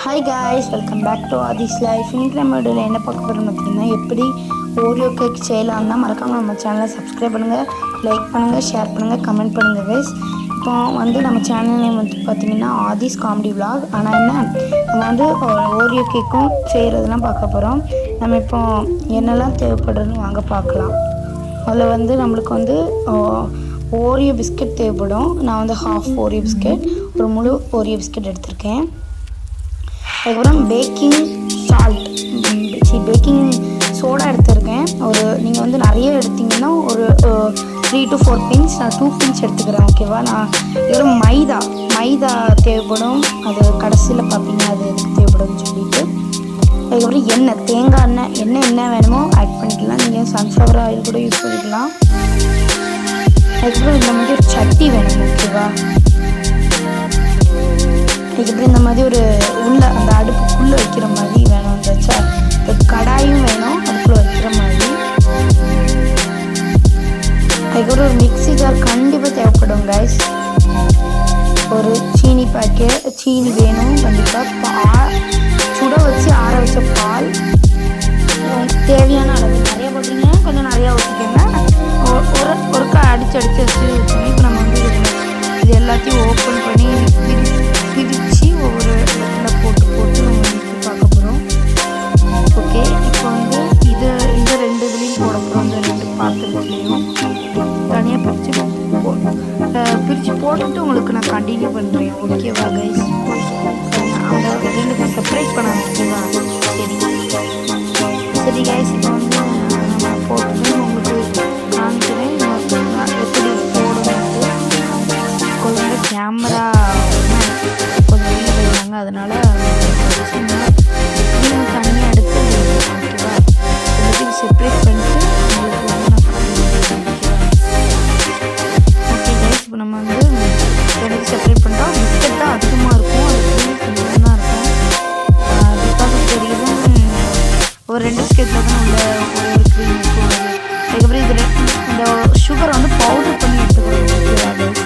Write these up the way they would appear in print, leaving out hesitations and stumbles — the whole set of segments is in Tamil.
Hi guys, welcome back to Aadhi's life. இன்றைக்கி நம்ம வீடியோவில் என்ன பார்க்க போகிறோம்னு பார்த்தீங்கன்னா, எப்படி ஓரியோ கேக் செய்யலாம்னா மறக்காமல் நம்ம சேனலை சப்ஸ்கிரைப் பண்ணுங்கள், லைக் பண்ணுங்கள், ஷேர் பண்ணுங்கள், கமெண்ட் பண்ணுங்கள் கைஸ். இப்போ நம்ம சேனல் நேம் பார்த்திங்கன்னா ஆதிஸ் காமெடி விலாக். ஆனால் நம்ம ஓரியோ கேக்கும் செய்கிறதுலாம் பார்க்க போகிறோம். நம்ம இப்போ என்னெல்லாம் தேவைப்படுறதுன்னு வாங்க பார்க்கலாம். அதில் நம்மளுக்கு ஓரியோ பிஸ்கெட் தேவைப்படும். நான் ஹாஃப் ஓரியோ பிஸ்கெட், ஒரு முழு ஓரியோ பிஸ்கெட் எடுத்திருக்கேன். அதுக்கப்புறம் பேக்கிங் சோடா எடுத்துருக்கேன். நீங்கள் நிறைய எடுத்திங்கன்னா ஒரு 3 to 4 பின்ஸ், நான் 2 பின்ஸ் எடுத்துக்கிறேன். ஓகேவா? நான் இதோட மைதா தேவைப்படும். அது கடைசியில் பார்ப்பீங்க அது எதுக்கு தேவைப்படும்னு சொல்லிட்டு. அதுக்கப்புறம் தேங்காய் எண்ணெய் என்ன வேணுமோ ஆட் பண்ணிக்கலாம். நீங்கள் சன்ஃப்ளவர் ஆயில் கூட யூஸ் பண்ணிக்கலாம். அதுக்கப்புறம் இந்த மாதிரி ஒரு சட்டி வேணும். ஓகேவா? அதுக்கப்புறம் இந்த மாதிரி ஒரு அந்த அடுப்புக்குள்ளே வைக்கிற மாதிரி வேணும். இந்த கடாயும் வேணும் அடுப்புக்குள்ளே வைக்கிற மாதிரி. அதுக்கப்புறம் ஒரு மிக்ஸி ஜார் கண்டிப்பாக தேவைப்படும் கைஸ். ஒரு சீனி வேணும் கண்டிப்பாக. சுட வச்சு ஆற வச்ச பால், தேவையான அளவு நிறைய போட்டிங்கன்னா கொஞ்சம் நிறையா ஊற்றிக்கோங்க. ஒருக்கா அடித்து வச்சு ஊற்றணும். இப்போ நம்ம இது எல்லாத்தையும் ஓப்பன் பண்ணி பிரித்து ஒவ்வொரு இடத்துல போட்டு நம்ம பார்க்க போகிறோம். ஓகே, இப்போ இந்த 2 இதுலேயும் போட போகிறோம். இந்த 2 பாத்திரத்துலேயும் தனியாக பிரித்து போட்டுட்டு உங்களுக்கு நான் கண்டினியூ பண்ணுறேன். ஓகேவா கைஸ்? அந்த 2 செப்பரேட் பண்ண. ஓகேவா? சரி கைஸ், இப்போ நம்ம போட்டு உங்களுக்கு காமிக்கிறேன் எப்படி போடணும். கொஞ்சம் கேமரா கொஞ்சம் வெளியில் போயிடுவாங்க, அதனால் நீங்கள் தனியாக எடுத்து ஓகேவா எல்லாத்தையும் செப்பரேட் பண்ணிட்டு உங்களுக்கு ஓகே கைஸ். இப்போ நம்ம எல்லாத்தையும் செப்பரேட் பண்ணிட்டோம். பிஸ்கெட் தான் அதிகமாக இருக்கும், அது கொஞ்சம் தான் இருக்கும். பிகாஸ் தெரியுது ஒரு 2 பிஸ்கெட்டில் தான் உள்ள ஒரு க்ரீம் இருக்கும். அதுக்கப்புறம் இந்த சுகரை பவுடர் பண்ணி எடுத்துக்கணும்.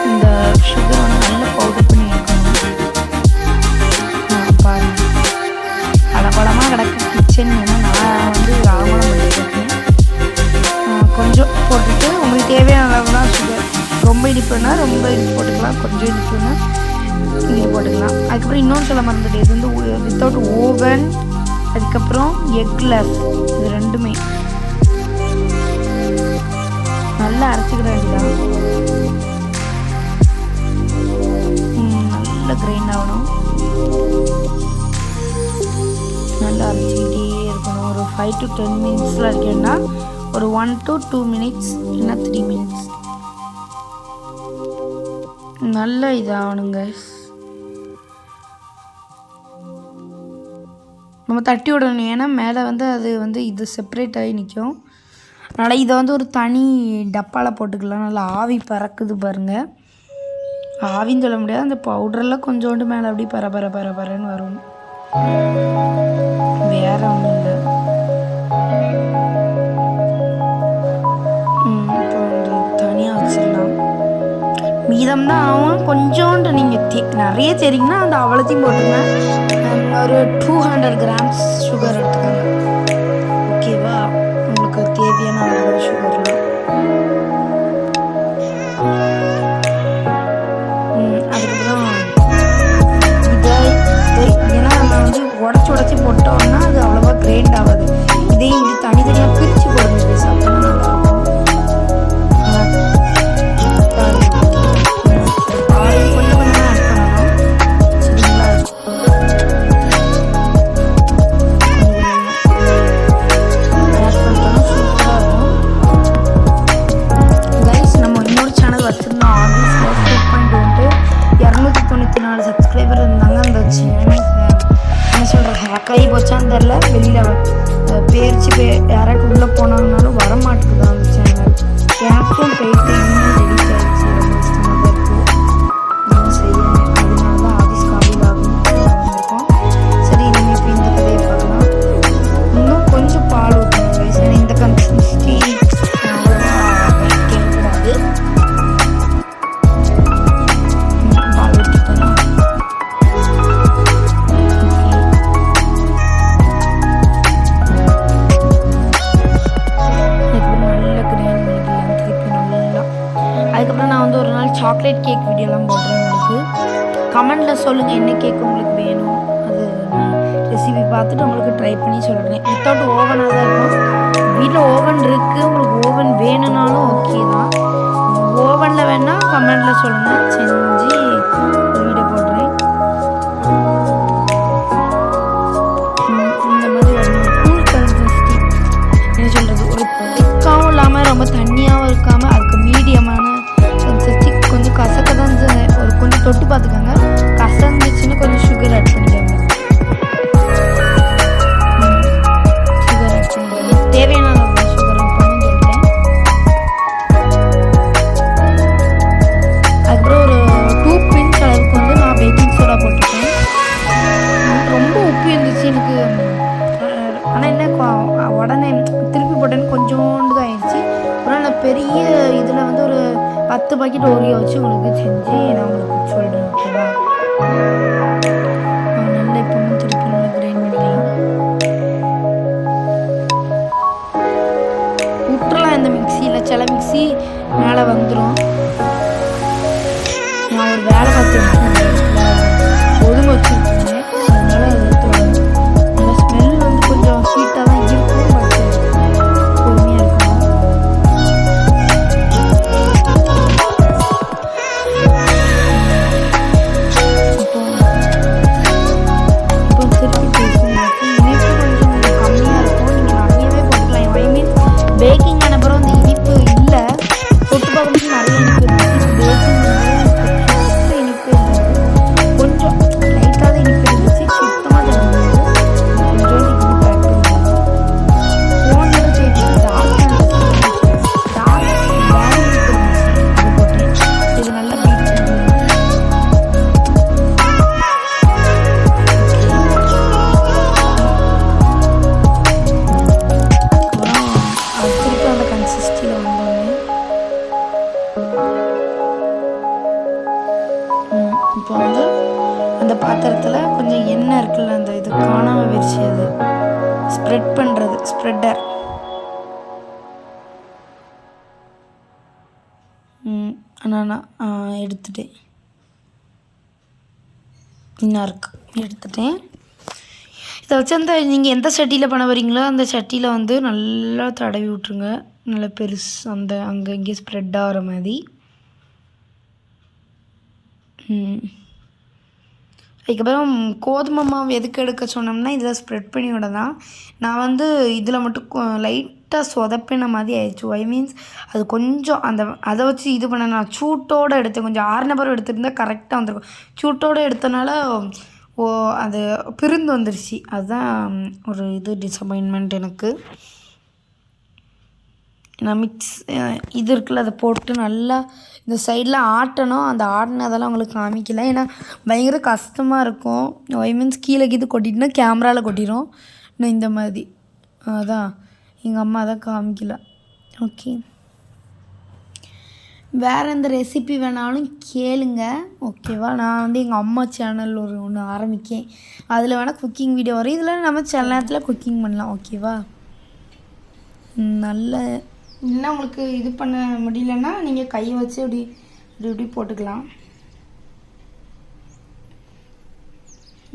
இந்த சுகர் நல்ல பவுடர் பண்ணி எடுக்கணும். பாருங்கள், அலப்படமாக கிடக்கு கிச்சன். ஏன்னா நான் ராமணம் பண்ணிட்டுருக்கேன். கொஞ்சம் போட்டுட்டு உங்களுக்கு தேவையான அளவு தான் சுகர். ரொம்ப இனிப்புனா ரொம்ப இனிப்பு போட்டுக்கலாம், கொஞ்சம் இனிப்புனா இனிப்பு போட்டுக்கலாம். அதுக்கப்புறம் இன்னொன்று சொல்ல மறந்துட்டு, இது வித்தவுட் ஓவன். அதுக்கப்புறம் எக்லெஸ், இது 2மே நல்லா அரைச்சிக்கிட வேண்டியதான். நல்லா கிரைண்ட் ஆகணும். நல்லா அரைச்சிக்கிட்டே இருக்கணும். ஒரு 5 to 10 மினிட்ஸில் இருக்கேன்னா ஒரு 1 to 2 மினிட்ஸ் இல்லைன்னா 3 மினிட்ஸ் நல்லா இதாகணுங்க. நம்ம தட்டி விடணும், ஏன்னா மேலே அது இது செப்பரேட் ஆகி நிற்கும். அதனால் இதை ஒரு தனி டப்பாவில் போட்டுக்கலாம். நல்லா ஆவி பறக்குது பாருங்கள். ஆவின்னு சொல்ல முடியாது, அந்த பவுடரெல்லாம் கொஞ்சோண்டு மேலே அப்படி பரன்னு வரும். வேற ஒன்றும் இல்லை. இப்போ தனியாக வச்சிடலாம். மீதம் தான் ஆகும். கொஞ்சோண்டு நீங்கள் நிறைய தெரியுங்கன்னா அந்த அவ்வளோத்தையும் போட்டுங்க. ஒரு 200 கிராம்ஸ் சுகர் எடுத்துக்கோங்க. ஓகேவா? உங்களுக்கு தேவையான அளவு சுகர்லாம். அதுக்கப்புறம் ஏன்னா நம்ம உடச்சி போட்டோம்னா அது அவ்வளோவா கிரைண்ட் ஆகாது. இதையும் தனித்தனியாக பிரித்து போடுறது சாப்பிட்டா நல்லாயிருக்கும். கொஞ்சம் கொஞ்சமாக ஆட் பண்ணணும். சரிங்களா? ஆட் பண்ணிட்டோம்னா சூப்பராக இருக்கும். கைஸ், நம்ம இன்னொரு சேனல் வச்சுருந்தோம், ஆதிஸ் லைஃப் 2.2. 294 சப்ஸ்கிரைபர் இருந்தாங்க. அந்த சேனல் என்ன சொல்கிறேன், ஹேக் ஆகி போச்சான்னு தெரில. வெளியில் பேரிச்சு யாராட்டும் உள்ளே போனாங்கனாலும் வரமாட்டேங்குது அந்த சேனல். எனக்கும் போயிட்டு இன்னும் டெலிட் ஆகிடுச்சு. ரொம்ப இஷ்டமாக தான் இருக்குது. நான் செய்யணும், அதனால தான் ஆதிஸ் காமெடி வந்திருக்கோம். சரி, நம்ம இப்போ இந்த கதையை பார்க்கலாம். இன்னும் கொஞ்சம் பால் ஊற்றணும் கைஸ். ஏன்னா இந்த கன்சிஸ்டன்சி கேட்கக்கூடாது. பால் ஊற்றிட்டோன்னா சாக்லேட் கேக் வீடியோலாம் போடுறேன் உங்களுக்கு. கமெண்டில் சொல்லுங்கள் என்ன கேக் உங்களுக்கு வேணும். அது ரெசிபி பார்த்துட்டு உங்களுக்கு ட்ரை பண்ணி சொல்கிறேன். வித்தவுட் ஓவனாக தான் இருக்கும். வீட்டில் ஓவன் இருக்குது, உங்களுக்கு ஓவன் வேணும்னாலும் ஓகே தான். ஓவனில் வேணால் கமெண்டில் சொல்லுங்கள், செஞ்சு ஒரு வீடியோ போடுறேன். இந்த மாதிரி வரணும். கூல் கன்சிஸ்டன்சி என்ன சொல்கிறது, ஒரு திக்காகவும் இல்லாமல் ரொம்ப தண்ணியாகவும் இருக்காமல் அதுக்கு மீடியமான கன்சிஸ்டன்சி. கொஞ்சம் கசக்க தான் ஒரு கொஞ்சம் தொட்டு பார்த்துக்கோங்க. கசந்துச்சுன்னு கொஞ்சம் சுகர் ஆட் பண்ணிக்கோங்க. சுகர் ஆட் பண்ணிக்கோங்க, தேவையான அளவு சுகர் ஆட் பண்ணி சொல்லிட்டேன். அதுக்கப்புறம் ஒரு 2 பிஞ்ச் அளவுக்கு வந்து நான் பேக்கிங் சோடா போட்டிருக்கேன். ரொம்ப உப்பு இருந்துச்சு எனக்கு. ஆனால் என்ன உடனே திருப்பி போட்டேன்னு கொஞ்சோண்டு தான் ஆயிடுச்சு. ஆனால் நான் பெரிய இதில் வந்து ஒரு 10 பாக்கெட் ஓரியோ வச்சு உங்களுக்கு செஞ்சு நான் உங்களுக்கு சொல்கிறேன். ஓகேவா? நல்லா இப்போ திருப்பி நல்லா கிரைண்ட் பண்ணிக்கலாம். விட்டுறலாம் இந்த மிக்சியில், சில மிக்சி மேலே வந்துடும். நான் ஒரு வேலை பார்த்துருக்கேன், ஒதுங்க வச்சுருக்கேன். அதனால அது நல்லா ஸ்மெல் வந்து கொஞ்சம் ஹீட்டாக தான் இருக்கும். பட் பொறுமையாக இருக்கணும். இப்போ திருப்பி பேசும்போது இனிப்பு கொஞ்சம் கம்மியாக இருக்கும். நீங்கள் நிறையவே போட்டுக்கலாம். ஐ மீன் பேக்கிங் ஆன பிறகு வந்து இனிப்பு இல்லை, தொட்டு பார்க்கும்போது நிறைய இனிப்பு இருந்துச்சு. பேக்கிங் வந்து இனிப்பு இருந்தது, கொஞ்சம் லைட்டாக தான் இனிப்பு இருந்துச்சு. சுத்தமாக தெரிஞ்சது கொஞ்சோண்டு இனிப்பு ஆட் பண்ணிக்கலாம். போனது சரி டார்க் டார்க் வேறு இனிப்பு இருந்துச்சு, அது போட்டேன். இது நல்லா பீட் பண்ணிக்கலாம். அப்புறம் அது திருப்பி அந்த கன்சிஸ்டியில் வந்தோடனே இப்போ வந்து அந்த பாத்திரத்தில் கொஞ்சம் எண்ணெய் இருக்குல்ல, அந்த இது காணாமல் விரிச்சு அது ஸ்ப்ரெட் பண்ணுறது ஸ்ப்ரெட்டர். நான் எடுத்துட்டேன். இன்னும் இருக்கு, எடுத்துட்டேன். இதை வச்சு அந்த நீங்கள் எந்த சட்டியில் பண்ண வரீங்களோ அந்த சட்டியில் வந்து நல்லா தடவி விட்ருங்க. நல்லா பெருசு அந்த அங்கே இங்கே ஸ்ப்ரெட் ஆகிற மாதிரி. அதுக்கப்புறம் கோதுமை மாவு எதுக்கு எடுக்க சொன்னோம்னா இதில் ஸ்ப்ரெட் பண்ணி விட தான். நான் வந்து இதில் மட்டும் லைட்டாக சொதப்பின மாதிரி ஆயிடுச்சு. ஐ மீன்ஸ் அது கொஞ்சம் அதை வச்சு இது பண்ண நான் சூட்டோடு எடுத்தேன். கொஞ்சம் 6 நபர் எடுத்துருந்தா கரெக்டாக வந்திருக்கும். சூட்டோடு எடுத்தனால அது பிரிந்து வந்துருச்சு. அதுதான் ஒரு இது டிசப்பாயின்மெண்ட் எனக்கு. நான் இது இருக்குல்ல, அதை போட்டு நல்லா இந்த சைடில் ஆட்டணும். அந்த ஆட்டினதெல்லாம் உங்களுக்கு காமிக்கல, ஏன்னா பயங்கர கஷ்டமாக இருக்கும். ஐ மீன்ஸ் கீழே இது கொட்டிட்டுனா கேமராவில் கொட்டிடும். இன்னும் இந்த மாதிரி அதான் எங்கள் அம்மா தான் காமிக்கல. ஓகே, வேறு எந்த ரெசிபி வேணாலும் கேளுங்க, ஓகேவா? நான் வந்து எங்கள் அம்மா சேனல் ஒன்று ஆரம்பிக்கேன். அதில் வேணால் குக்கிங் வீடியோ வரும். இதில் நம்ம சில நேரத்தில் குக்கிங் பண்ணலாம், ஓகேவா? நல்ல இன்னும் உங்களுக்கு இது பண்ண முடியலன்னா நீங்கள் கையை வச்சு இப்படி போட்டுக்கலாம்.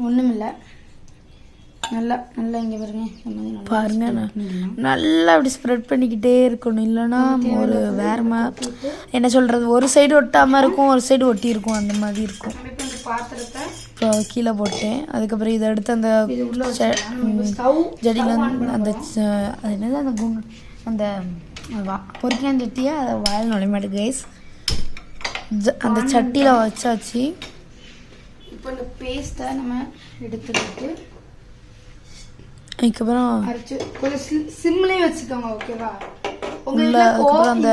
ஒன்றுமில்லை, நல்லா நல்லா இங்கே பாருங்க நல்லா அப்படி ஸ்ப்ரெட் பண்ணிக்கிட்டே இருக்கணும். இல்லைன்னா ஒரு என்ன சொல்கிறது, ஒரு சைடு ஒட்டாமல் இருக்கும், ஒரு சைடு ஒட்டி இருக்கும், அந்த மாதிரி இருக்கும். பாத்திரத்தை இப்போ கீழே போட்டேன். அதுக்கப்புறம் இதை எடுத்து அந்த ஜடியில் அந்த அது என்னது அந்த பொரிக்காஞ்சட்டியை அதை வாயில் நுழைமாட்டு கைஸ். அந்த சட்டியில் வச்சாச்சு. இப்போ இந்த பேஸ்ட்டை நம்ம எடுத்துக்கிட்டு அதுக்கப்புறம் அரைச்சி கொஞ்சம் சிம்லேயே வச்சுக்கோங்க, ஓகேவா? அதுக்கப்புறம் அந்த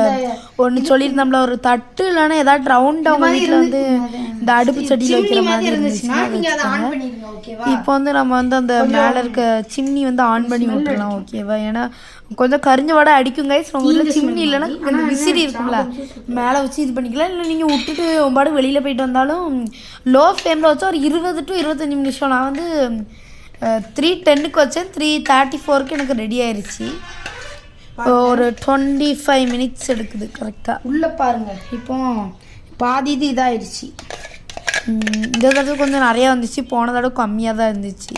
ஒன்று சொல்லியிருந்தோம்ல, ஒரு தட்டு இல்லைன்னா ஏதாச்சும் ரவுண்டாக உங்கள் வீட்டில் வந்து இந்த அடுப்பு செடியில் வைக்கிற மாதிரி இருந்துச்சுன்னா இப்போ வந்து நம்ம வந்து அந்த மேலே இருக்க சிம்னி வந்து ஆன் பண்ணி விட்டுடலாம், ஓகேவா? ஏன்னா கொஞ்சம் கரிஞ்ச வடை அடிக்கும் கைஸ். உங்கள் வீட்டில் சிம்னி இல்லைன்னா கொஞ்சம் விசிறி இருக்கும்ல, மேலே வச்சு இது பண்ணிக்கலாம். இல்லை நீங்கள் விட்டுட்டு பாடு வெளியில் போயிட்டு வந்தாலும் லோ ஃப்ளேமில் வச்சா ஒரு 20 to 25 நிமிஷம். நான் வந்து 3:10 வச்சேன், 3:34 எனக்கு ரெடி ஆயிடுச்சு. ஒரு 25 minutes எடுக்குது கரெக்டாக. உள்ளே பாருங்கள், இப்போ பாதி இது இதாகிடுச்சு. இந்த தடவை கொஞ்சம் நிறையா வந்துச்சு, போன தடவை கம்மியாக தான் இருந்துச்சு.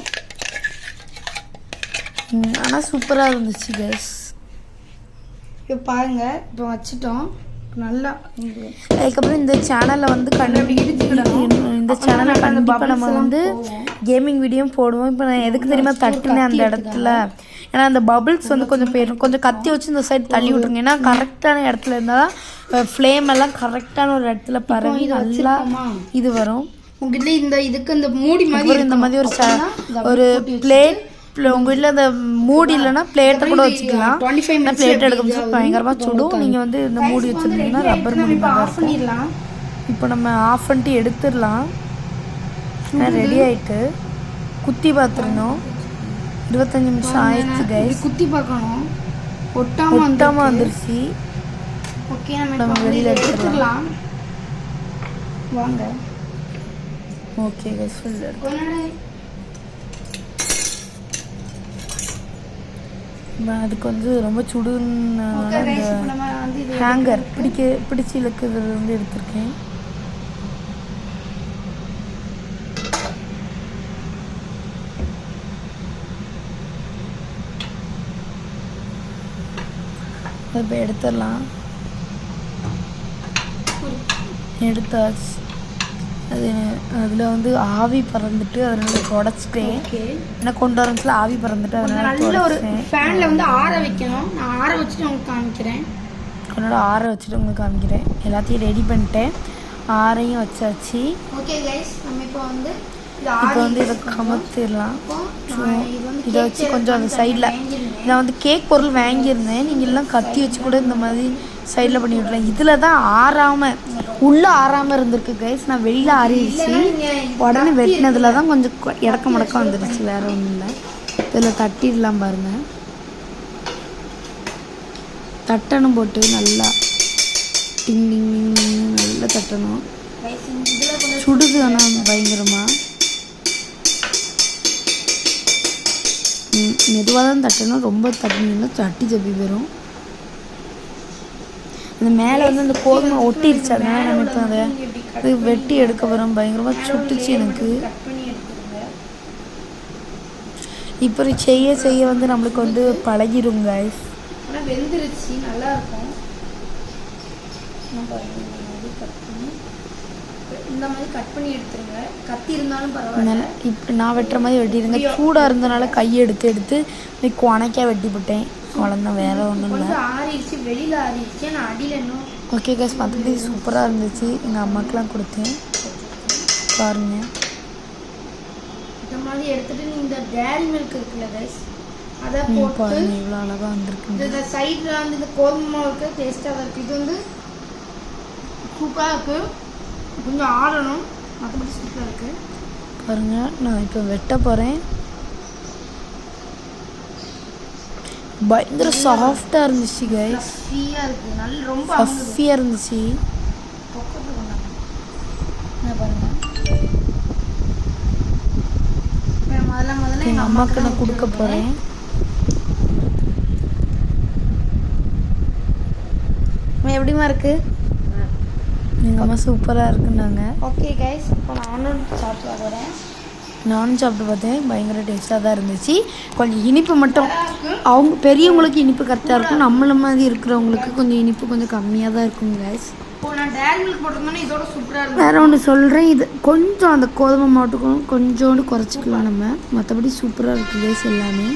ஆனால் சூப்பராக இருந்துச்சு கைஸ். இப்போ பாருங்கள், இப்போ வச்சுட்டோம் நல்லா. அதுக்கப்புறம் இந்த சேனலில் வந்து இந்த சேனலில் கண்டிப்பாக நம்ம வந்து கேமிங் வீடியோ போடுவோம். இப்போ நான் எதுக்கு தெரியுமா தட்டுனேன் அந்த இடத்துல, ஏன்னா அந்த பபிள்ஸ் வந்து கொஞ்சம் போயிடும். கொஞ்சம் கத்தி வச்சு இந்த சைடு தள்ளி விட்ருங்க, ஏன்னா கரெக்டான இடத்துல இருந்தால் தான் ஃப்ளேம் எல்லாம் கரெக்டான ஒரு இடத்துல பரவி நல்லா இது வரும். உங்ககிட்ட இந்த இதுக்கு இந்த மூடி மாதிரி இந்த மாதிரி ஒரு பிளேட், உங்கள் வீட்டில் அந்த மூடி இல்லைன்னா பிளேட்டை கூட வச்சுக்கலாம். பிளேட் எடுக்க பயங்கரமாக சுடும். நீங்கள் வந்து இந்த மூடி வச்சுருந்தீங்கன்னா ரப்பர் மூடி ஆஃப் பண்ணிடலாம். இப்போ நம்ம ஆஃப் பண்ணிட்டு எடுத்துடலாம். ரெடி ஆகிட்டு குத்தி பார்த்துருந்தோம். 25 நிமிஷம் ஆயிடுச்சு கைஸ். குத்தி பார்க்கணும், ஒட்டாமல் வந்துருச்சு. ஓகே, நம்ம வெளியில் எடுத்துடலாம் வாங்க. ஓகே கைஸ், அதுக்கு வந்து ரொம்ப சுடுன்னு ஹேங்கர் பிடிச்சி இழுக்கிறது வந்து எடுத்திருக்கேன். இப்போ எடுத்துடலாம். எடுத்தாச்சு. அதில் வந்து ஆவி பறந்துட்டு அதனால தொடச்சிட்டேன். ஏன்னா கொண்டு வரச்சுல ஆவி பறந்துட்டு அதனால நல்ல ஒரு ஃபேனில் வந்து ஆற வைக்கணும். நான் ஆற வச்சுட்டு உங்களுக்கு காமிக்கிறேன். அதனால ஆற வச்சுட்டு உங்களுக்கு காமிக்கிறேன். எல்லாத்தையும் ரெடி பண்ணிட்டேன், ஆறையும் வச்சாச்சு. ஓகே கைஸ், நம்ம இப்போ வந்து இதை கமத்திடலாம். இதை வச்சு கொஞ்சம் அந்த சைடில் நான் வந்து கேக் பொருள் வாங்கியிருந்தேன். நீங்கள் எல்லாம் கத்தி வச்சு கூட இந்த மாதிரி சைடில் பண்ணி விடலாம். இதில் தான் ஆறாமல் உள்ளே ஆறாமல் இருந்திருக்கு கைஸ். நான் வெளியில் ஆறிடுச்சு. உடனே வெட்டினதில் தான் கொஞ்சம் இடக்க முடக்க வந்துடுச்சு, வேறு ஒன்றும் இல்லை. இதில் தட்டிடலாம் பாருங்கள். தட்டணும் போட்டு நல்லா டிங் டிங் நல்லா தட்டணும். சுடுது ஆனால் பயங்கரமாக. மெதுவாக தான் தட்டணும், ரொம்ப தட்டினீங்கன்னா சட்டி ஜப்பி வரும். இந்த மேலே வந்து அந்த கோதுமை ஒட்டிடுச்சு, அதனால நம்ம இப்போ அதை வெட்டி எடுக்க வரோம். பயங்கரமாக சுட்டுச்சு எனக்கு. இப்போ செய்ய வந்து நம்மளுக்கு வந்து பழகிடும் கைஸ். ஆனால் வெந்துருச்சு, நல்லா இருக்கும். இந்த மாதிரி கட் பண்ணி எடுத்துருங்க. கத்தி இருந்தாலும் பரவாயில்ல. இப்போ நான் வெட்டுற மாதிரி வெட்டிடுங்க. சூடாக இருந்தனால கையை எடுத்து குணைக்காக வெட்டி போட்டேன். அவ்வளோதான், வேறு ஒன்றும் இல்லை. ஆறிடுச்சு, வெளியில் ஆறிடுச்சு. நான் அடியில் இன்னும் ஓகே கைஸ், மற்றபடி சூப்பராக இருந்துச்சு. எங்கள் அம்மாக்கெலாம் கொடுத்தேன் பாருங்க. இந்த மாதிரி எடுத்துகிட்டு இந்த டேரி மில்க் இருக்குல்ல கைஸ், அதை பாருங்க இவ்வளோ அழகாக வந்திருக்கு. இந்த சைடில் வந்து இந்த கோதுமை இருக்குது, டேஸ்ட்டாக இருக்குது. இது வந்து சூப்பராக இருக்குது. கொஞ்சம் ஆடணும், மற்றபடி சூப்பராக இருக்குது. பாருங்கள், நான் இப்போ வெட்ட போகிறேன். பயங்கர சாஃப்டாக இருந்துச்சு கைஸ். ஃப்ரீயாக இருக்குது, நல்ல ரொம்ப ஃபஃபியாக இருந்துச்சு. முதல்ல எங்கள் அம்மாவுக்கு நான் கொடுக்க போகிறேன். எப்படிமா இருக்குது? எங்கள் அம்மா சூப்பராக இருக்குன்னாங்க. ஓகே கைஸ், இப்போ நானும் சாப்பிட்டு வரேன். நானும் சாப்பிட்டு பார்த்தேன், பயங்கர டேஸ்ட்டாக தான் இருந்துச்சு. கொஞ்சம் இனிப்பு மட்டும் அவங்க பெரியவங்களுக்கு இனிப்பு கரெக்டாக இருக்கும், நம்மள மாதிரி இருக்கிறவங்களுக்கு கொஞ்சம் இனிப்பு கொஞ்சம் கம்மியாக தான் இருக்கும் கைஸ். வேறு ஒன்று சொல்கிறேன், இது கொஞ்சம் அந்த கோதுமை மாட்டுக்கும் கொஞ்சோண்டு குறைச்சிக்கலாம் நம்ம. மற்றபடி சூப்பராக இருக்குது கைஸ். எல்லாமே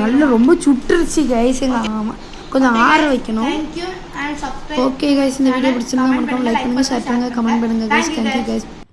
நல்லா ரொம்ப சுட்டுருச்சு கைஸ். எங்கள் ஆமாம், கொஞ்சம் ஆற வைக்கணும். ஓகே கைஸ், இந்த வீடியோ பிடிச்சிருந்தா மறக்காம லைக் பண்ணுங்கள், ஷேர் பண்ணுங்கள், கமெண்ட் பண்ணுங்கள் கைஸ். Thank you guys.